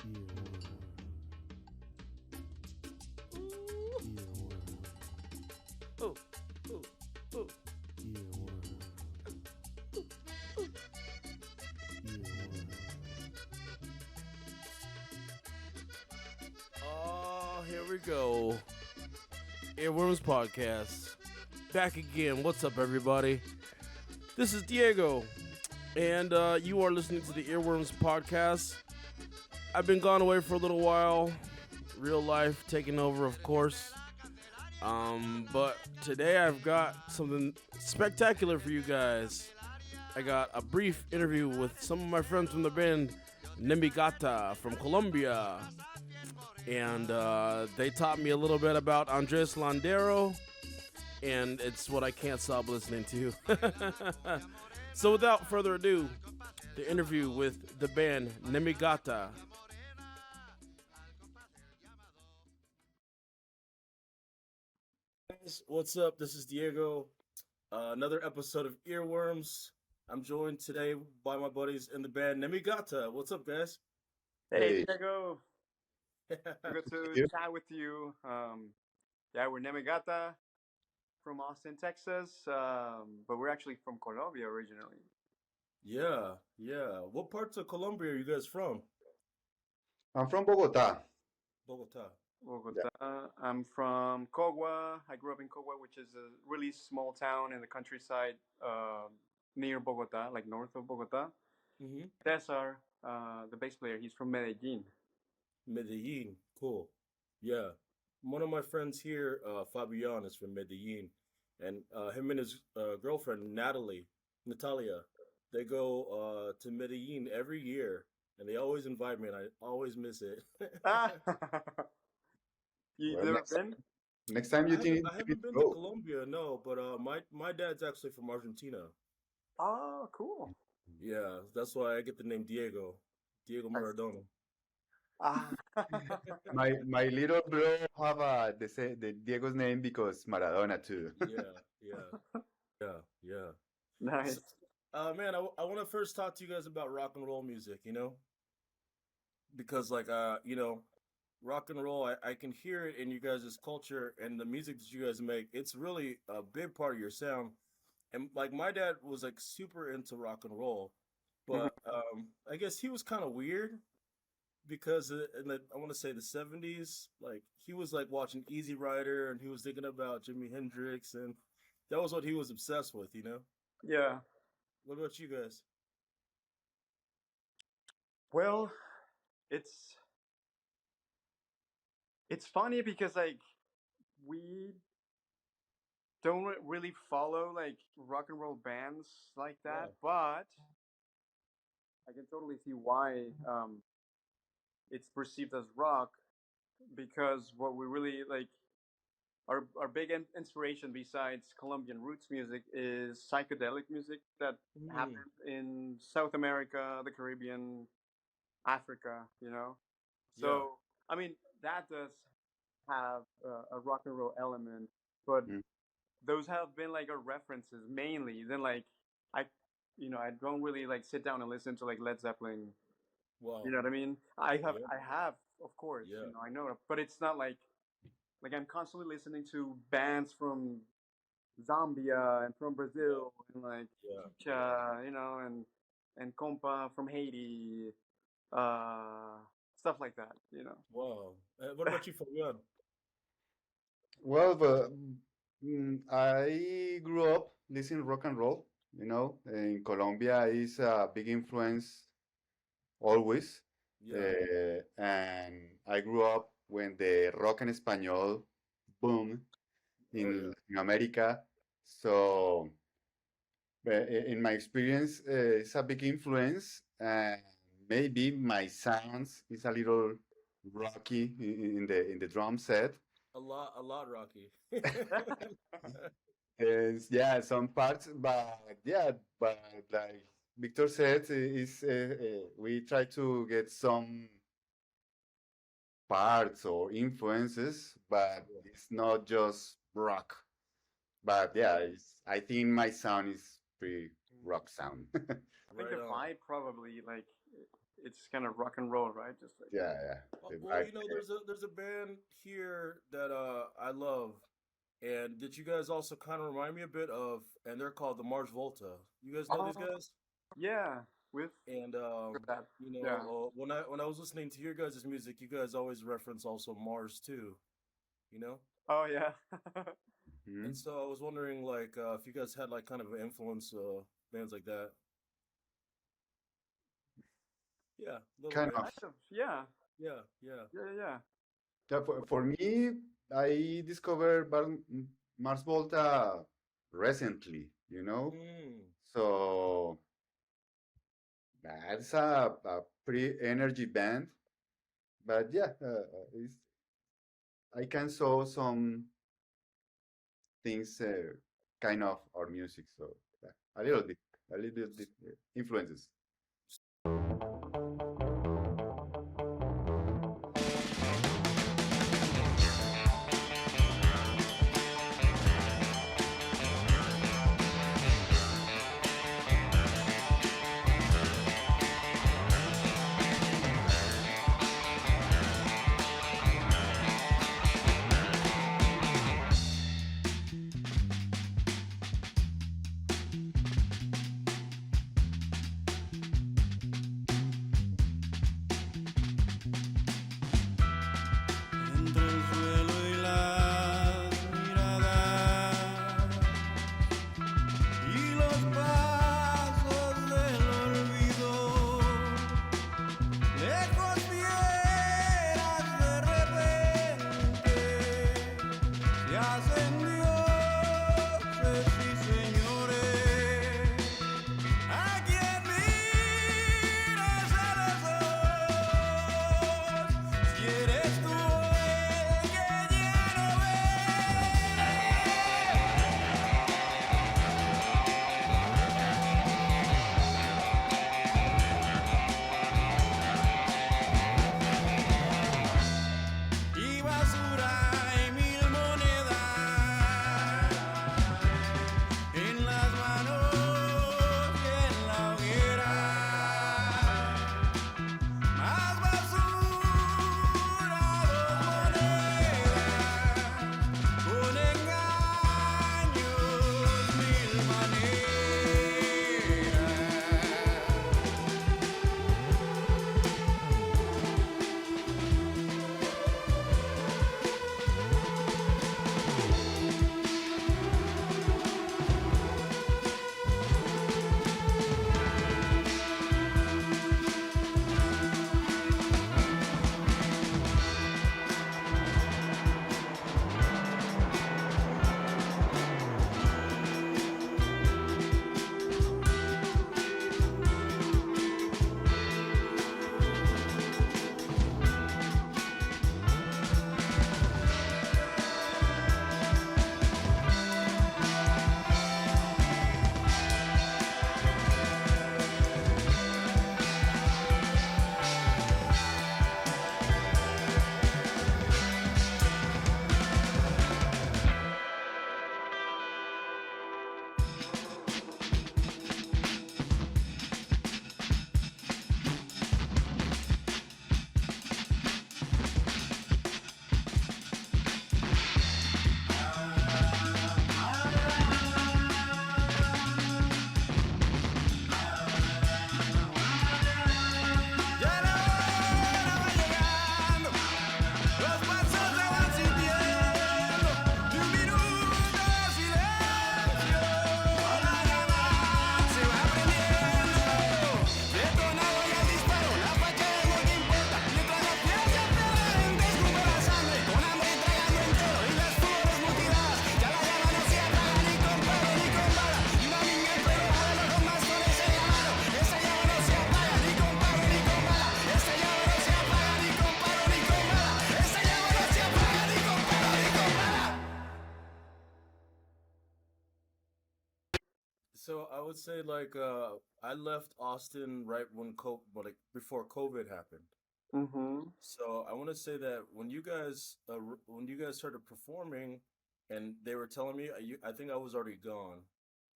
Earworm. Earworm. Oh, oh, oh. Earworm. Earworm. Oh, here we go. Earworms podcast. Back again. What's up, everybody? This is Diego, and you are listening to the Earworms podcast. I've been gone away for a little while. Real life taking over, of course. But today I've got something spectacular for you guys. I got a brief interview with some of my friends from the band Nemegata from Colombia. And they taught me a little bit about Andres Landero, and it's what I can't stop listening to. So without further ado, the interview with the band Nemegata. Guys, what's up? This is Diego. Another episode of Earworms. I'm joined today by my buddies in the band Nemegata. What's up, guys? Hey, Hey, Diego. Good to you? chat with you. Yeah, we're Nemegata from Austin, Texas, but we're actually from Colombia originally. Yeah. What parts of Colombia are you guys from? I'm from Bogota. Bogota. Bogota. I'm from Cogua. I grew up in Cogua, which is a really small town in the countryside near Bogota, like north of Bogota. Mm-hmm. Cesar, the bass player, he's from Medellin. Medellin. Cool. Yeah. One of my friends here, Fabian, is from Medellin. And him and his girlfriend, Natalia, they go to Medellin every year. And they always invite me, and I always miss it. You Well, never been? next time you think I you need haven't to been to go. Colombia, no, but my dad's actually from Argentina. Oh, cool. Yeah, that's why I get the name Diego. Diego I see. Maradona. Ah. My little bro have the Diego's name because Maradona too. Yeah. Nice. Man, I want to first talk to you guys about rock and roll music, because rock and roll, I can hear it in you guys' culture and the music that you guys make. It's really a big part of your sound. And like my dad was like super into rock and roll, Mhm. but I guess he was kind of weird because in the I want to say the 70s, like he was like watching Easy Rider and he was thinking about Jimi Hendrix, and that was what he was obsessed with. Yeah. What about you guys? Well, it's it's funny because like we don't really follow like rock and roll bands like that, Yeah. but I can totally see why it's perceived as rock because what we really like our big inspiration besides Colombian roots music is psychedelic music that Mm, happened in South America, the Caribbean, Africa. yeah. So, I mean, that does have a rock and roll element, but Mm. those have been like our references mainly. Then, like, I, I don't really like sit down and listen to like Led Zeppelin. You Wow. know what I mean? Yeah. I have, of course, Yeah. I know, but it's not like I'm constantly listening to bands from Zambia and from Brazil and like Yeah. Chicha, and Compa from Haiti, uh, stuff like that. Wow. What about you, Fabian? Well, but I grew up listening rock and roll. In Colombia is a big influence always. Yeah. And I grew up when the rock en español boom Oh in yeah. Latin America. So, in my experience, it's a big influence, and maybe my sounds is a little rocky in the drum set. A lot, Rocky. And yeah, some parts, but yeah, but like Victor said, we try to get some parts or influences, but Yeah. it's not just rock. But yeah, I think my sound is pretty rock sound. I think Right the on. vibe probably like it's kind of rock and roll, right? Just like Yeah, yeah. Well, you know, there's a band here that I love, and that you guys also kind of remind me a bit of, and they're called the Mars Volta. You guys know these oh guys? yeah, with And that, you yeah. know, when I was listening to your guys' music, you guys always reference also Mars too, you know. Oh yeah. And Mhm. so I was wondering, like, if you guys had like kind of an influence bands like that. Yeah, a little Kind bit. of. Kind of, yeah, Yeah, yeah. yeah, yeah. Yeah, for me, I discovered Mars Volta recently, you know? Mm. So that's a pretty energy band. But yeah, I can saw some things kind of our music. So yeah, a little bit influences. Entre el suelo y las miradas y los pasos del olvido, lejos vieras de repente, se hacen dioses y señores. A quien mires a los ojos, si eres tú el que quiero ver. Y basura y mil monedas en las manos y en la hoguera. Más basura, dos monedas, con engaños, mil maneras. Ya la hora va llegando, los pasos se van sintiendo, y un minuto de silencio, la llama se va prendiendo, detonado ya el disparo, la fachada no te importa, mientras las piezas pendientes escupe la sangre, con hambre entregando entero, y las flores mutiladas, ya la llama no se apaga ni con palo ni con bala, y una niña en pleno vuelo con bastones en la mano, esa llama no se apaga ni con palo ni con bala, esa llama no se apaga ni con palo ni con bala, esa llama no se apaga ni con palo ni con bala. So I would say like I left Austin right when like before COVID happened. Mm-hmm. So I want to say that when you guys started performing, and they were telling me, I think I was already gone.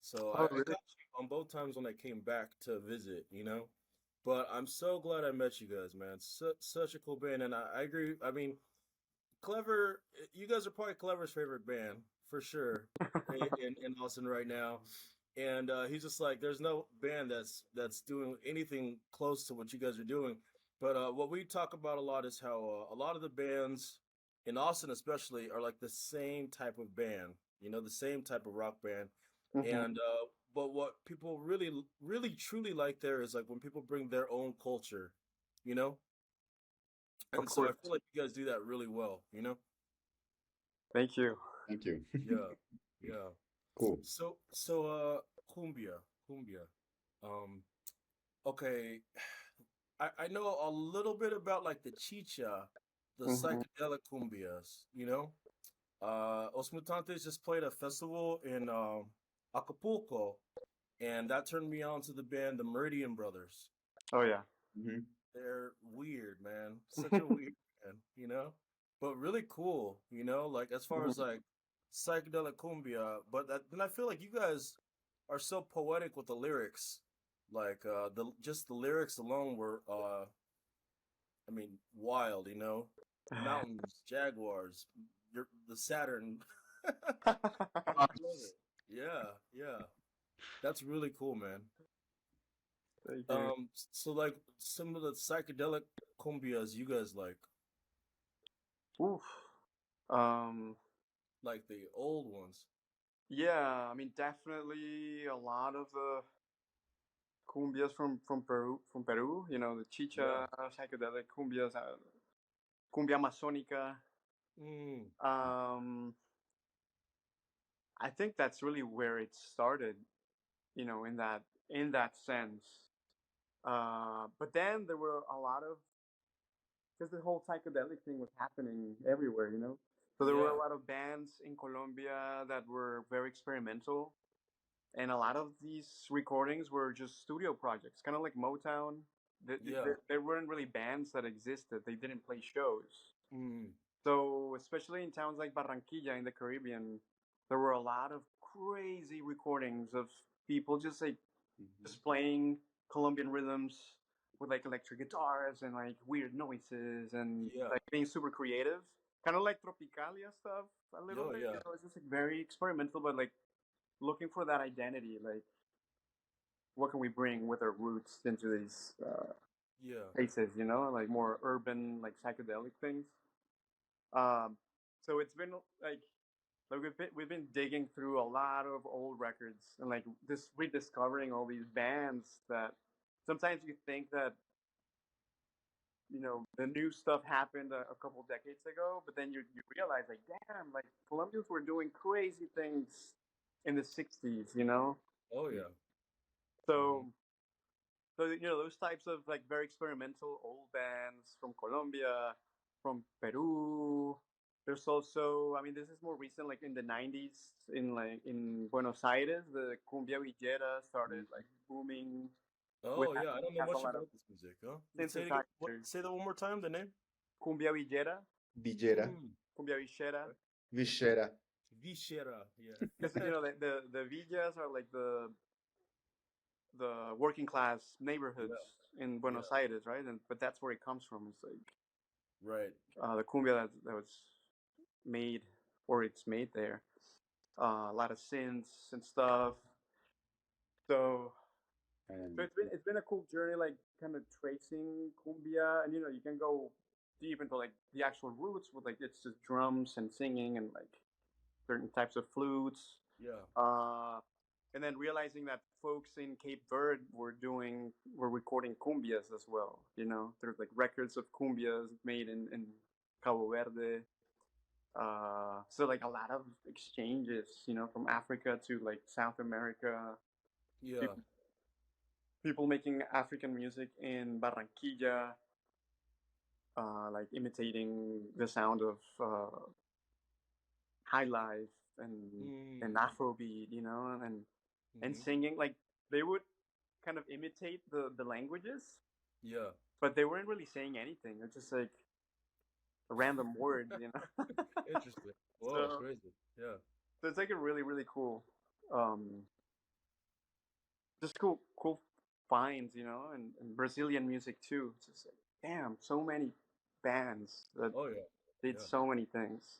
So Oh I really? got you on both times when I came back to visit, you know. But I'm so glad I met you guys, man. Such a cool band, and I agree. I mean, Clever, you guys are probably Clever's favorite band for sure in Austin right now. And he's just like, there's no band that's doing anything close to what you guys are doing. But what we talk about a lot is how a lot of the bands in Austin, especially, are like the same type of band. You know, the same type of rock band. Hmm. And but what people really truly like there is like when people bring their own culture. You know, Of and so I course. feel like you guys do that really well. You know. Thank you. Thank you. Yeah, yeah. Cool. So cumbia. Um, okay, I know a little bit about like the chicha, the Hmm. psychedelic cumbias, you know? Os Mutantes just played a festival in Acapulco, and that turned me on to the band the Meridian Brothers. Oh yeah. Mhm. They're weird, man. Such a weird band, you know? But really cool, you know, like as far as Mhm. like psychedelic cumbia, but then I feel like you guys are so poetic with the lyrics. Like the just the lyrics alone were I mean wild, you know? Mountains, jaguars, the Saturn. I love it. Yeah, yeah. That's really cool, man. Thank you. So like some of the psychedelic cumbias you guys Oof. Um, like the old ones. yeah, I mean, definitely a lot of the cumbias from Peru. You know, the Yeah. chicha, psychedelic cumbias, cumbia amazónica. Mm, Um, I think that's really where it started. You know, in that sense. But then there were a lot of because the whole psychedelic thing was happening everywhere. You know, so there were a yeah. lot of bands in Colombia that were very experimental, and a lot of these recordings were just studio projects, kind of like Motown. Yeah. There weren't really bands that existed. They didn't play shows. Mm, So especially in towns like Barranquilla in the Caribbean, there were a lot of crazy recordings of people Mhm. just playing Colombian rhythms with like electric guitars and like weird noises and yeah. like being super creative, kind of like Tropicalia stuff a little Oh bit. You yeah. know, it's just like very experimental, but like looking for that identity, like what can we bring with our roots into these Yeah. places, you know, like more urban, like psychedelic things. Um, so it's been like we've been digging through a lot of old records and like just rediscovering all these bands that sometimes you think that the new stuff happened a couple decades ago, but then you realize like damn, like Colombians were doing crazy things in the '60s, you know. Oh yeah. Hmm. So those types of like very experimental old bands from Colombia, from Peru. There's also, I mean, this is more recent, like in the '90s, in Buenos Aires, the cumbia villera started like booming with Oh yeah. I don't know has a much lot of about this music, huh? Say it again. What? synthesizers. Say that one more time. The name. Cumbia villera, Villera, Mm. cumbia villera, Vishera. Vishera. Yeah. because the villas are like the working class neighborhoods Yeah. in Yeah. Buenos Aires, right? And but that's where it comes from. It's like Right. the cumbia that was made or it's made there. A lot of synths and stuff. So And it's been a cool journey, like kind of tracing cumbia, and you can go deep into like the actual roots with like it's just drums and singing and like certain types of flutes. Yeah. Uh, and then realizing that folks in Cape Verde were recording cumbias as well. You know, there's like records of cumbias made in Cabo Verde. So like a lot of exchanges, from Africa to like South America. Yeah. People, people making African music in Barranquilla, like imitating the sound of high life and Mm. Afrobeat, and Mm-hmm. singing. Like they would kind of imitate the languages, Yeah. but they weren't really saying anything. It's just like random words. Interesting. Whoa. so Crazy. Yeah. so it's like a really really cool, um, just cool find, you know, and Brazilian music too. It's just like, damn, so many bands that Oh yeah, did yeah. so many things.